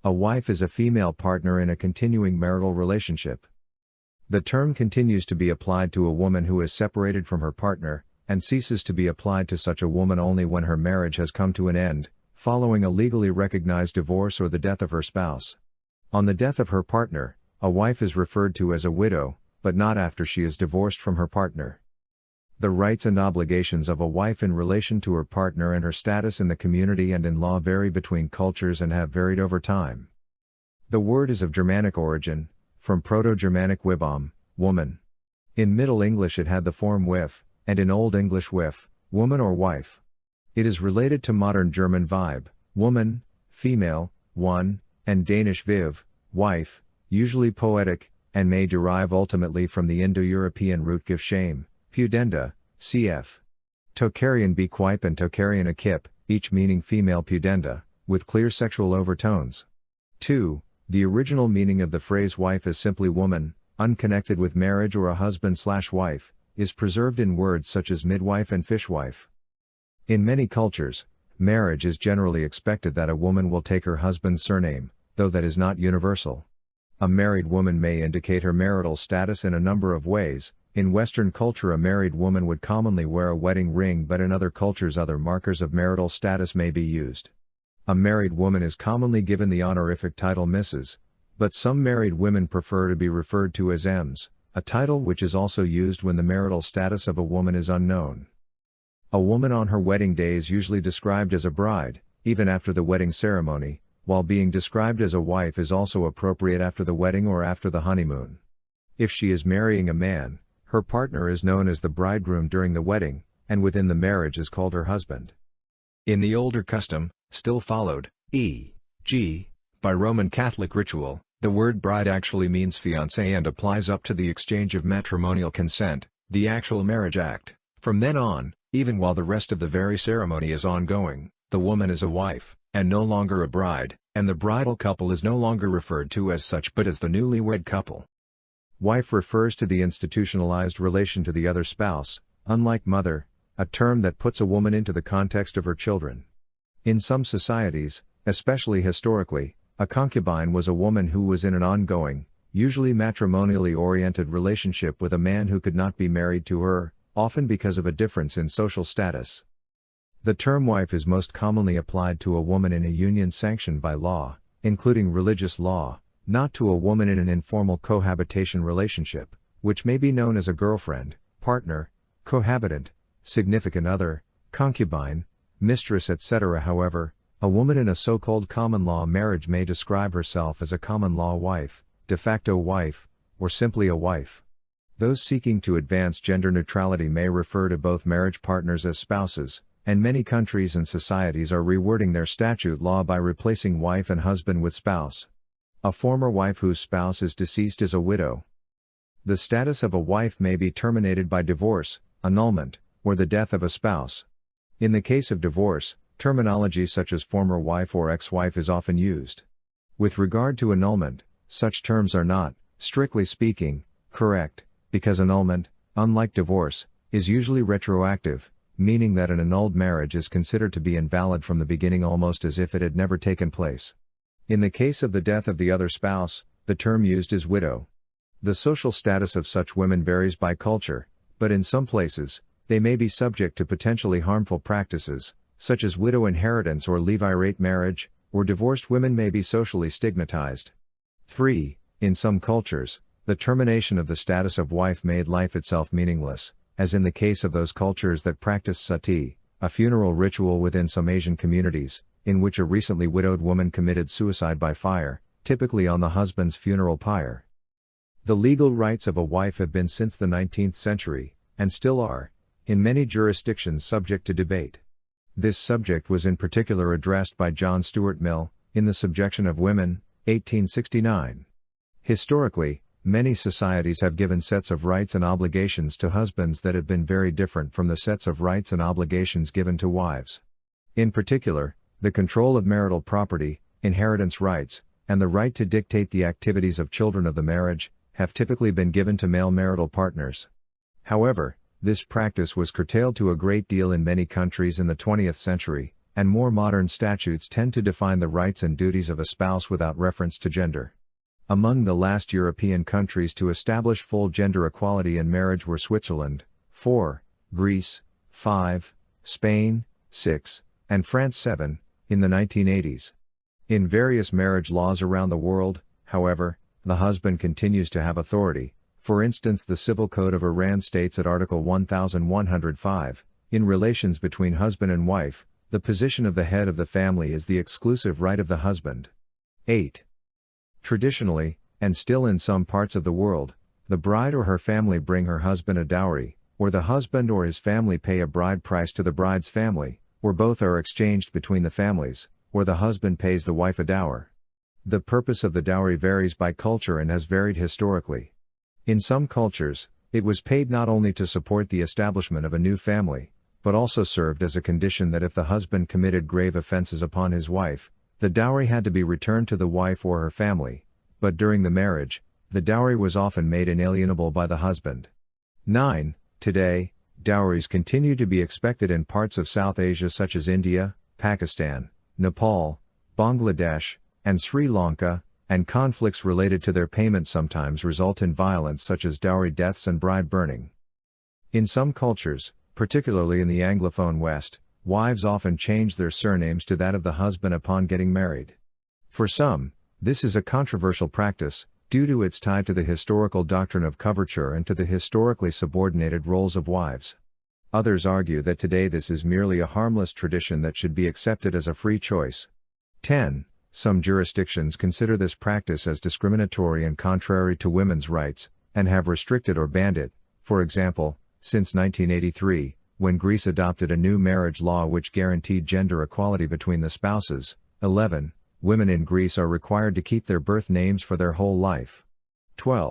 A wife is a female partner in a continuing marital relationship. The term continues to be applied to a woman who is separated from her partner, and ceases to be applied to such a woman only when her marriage has come to an end, following a legally recognized divorce or the death of her spouse. On the death of her partner, a wife is referred to as a widow, but not after she is divorced from her partner. The rights and obligations of a wife in relation to her partner and her status in the community and in law vary between cultures and have varied over time. The word is of Germanic origin, from Proto-Germanic wibam, woman. In Middle English it had the form wif, and in Old English wif, woman or wife. It is related to modern German weib, woman, female, one, and Danish viv, wife, usually poetic, and may derive ultimately from the Indo-European root gifshame, pudenda, cf. Tocharian bequip and Tocharian akip, each meaning female pudenda, with clear sexual overtones. 2. The original meaning of the phrase wife is simply woman, unconnected with marriage or a husband/wife, is preserved in words such as midwife and fishwife. In many cultures, marriage is generally expected that a woman will take her husband's surname, though that is not universal. A married woman may indicate her marital status in a number of ways. In Western culture, a married woman would commonly wear a wedding ring, but in other cultures other markers of marital status may be used. A married woman is commonly given the honorific title Mrs., but some married women prefer to be referred to as Ms., a title which is also used when the marital status of a woman is unknown. A woman on her wedding day is usually described as a bride, even after the wedding ceremony, while being described as a wife is also appropriate after the wedding or after the honeymoon. If she is marrying a man, her partner is known as the bridegroom during the wedding, and within the marriage is called her husband. In the older custom, still followed, e.g., by Roman Catholic ritual, the word bride actually means fiancé and applies up to the exchange of matrimonial consent, the actual marriage act. From then on, even while the rest of the very ceremony is ongoing, the woman is a wife, and no longer a bride, and the bridal couple is no longer referred to as such but as the newlywed couple. Wife refers to the institutionalized relation to the other spouse, unlike mother, a term that puts a woman into the context of her children. In some societies, especially historically, a concubine was a woman who was in an ongoing, usually matrimonially oriented relationship with a man who could not be married to her, often because of a difference in social status. The term wife is most commonly applied to a woman in a union sanctioned by law, including religious law, not to a woman in an informal cohabitation relationship, which may be known as a girlfriend, partner, cohabitant, significant other, concubine, mistress, etc. However, a woman in a so-called common law marriage may describe herself as a common law wife, de facto wife, or simply a wife. Those seeking to advance gender neutrality may refer to both marriage partners as spouses, and many countries and societies are rewording their statute law by replacing wife and husband with spouse. A former wife whose spouse is deceased is a widow. The status of a wife may be terminated by divorce, annulment, or the death of a spouse. In the case of divorce, terminology such as former wife or ex-wife is often used. With regard to annulment, such terms are not, strictly speaking, correct, because annulment, unlike divorce, is usually retroactive, meaning that an annulled marriage is considered to be invalid from the beginning almost as if it had never taken place. In the case of the death of the other spouse, the term used is widow. The social status of such women varies by culture, but in some places, they may be subject to potentially harmful practices, such as widow inheritance or levirate marriage, or divorced women may be socially stigmatized. 3. In some cultures, the termination of the status of wife made life itself meaningless, as in the case of those cultures that practice sati, a funeral ritual within some Asian communities, in which a recently widowed woman committed suicide by fire, typically on the husband's funeral pyre. The legal rights of a wife have been since the 19th century, and still are, in many jurisdictions subject to debate. This subject was in particular addressed by John Stuart Mill, in The Subjection of Women, 1869. Historically, many societies have given sets of rights and obligations to husbands that have been very different from the sets of rights and obligations given to wives. In particular, the control of marital property, inheritance rights, and the right to dictate the activities of children of the marriage, have typically been given to male marital partners. However, this practice was curtailed to a great deal in many countries in the 20th century, and more modern statutes tend to define the rights and duties of a spouse without reference to gender. Among the last European countries to establish full gender equality in marriage were Switzerland, 4, Greece, 5, Spain, 6, and France 7, in the 1980s. In various marriage laws around the world, however, the husband continues to have authority. For instance, the Civil Code of Iran states at Article 1105, in relations between husband and wife, the position of the head of the family is the exclusive right of the husband. 8. Traditionally, and still in some parts of the world, the bride or her family bring her husband a dowry, or the husband or his family pay a bride price to the bride's family, or both are exchanged between the families, or the husband pays the wife a dower. The purpose of the dowry varies by culture and has varied historically. In some cultures, it was paid not only to support the establishment of a new family, but also served as a condition that if the husband committed grave offenses upon his wife, the dowry had to be returned to the wife or her family, but during the marriage, the dowry was often made inalienable by the husband. 9. Today, dowries continue to be expected in parts of South Asia such as India, Pakistan, Nepal, Bangladesh, and Sri Lanka, and conflicts related to their payment sometimes result in violence such as dowry deaths and bride burning. In some cultures, particularly in the Anglophone West, wives often change their surnames to that of the husband upon getting married. For some, this is a controversial practice, due to its tie to the historical doctrine of coverture and to the historically subordinated roles of wives. Others argue that today this is merely a harmless tradition that should be accepted as a free choice. 10. Some jurisdictions consider this practice as discriminatory and contrary to women's rights, and have restricted or banned it. For example, since 1983, when Greece adopted a new marriage law which guaranteed gender equality between the spouses. 11. Women in Greece are required to keep their birth names for their whole life. 12.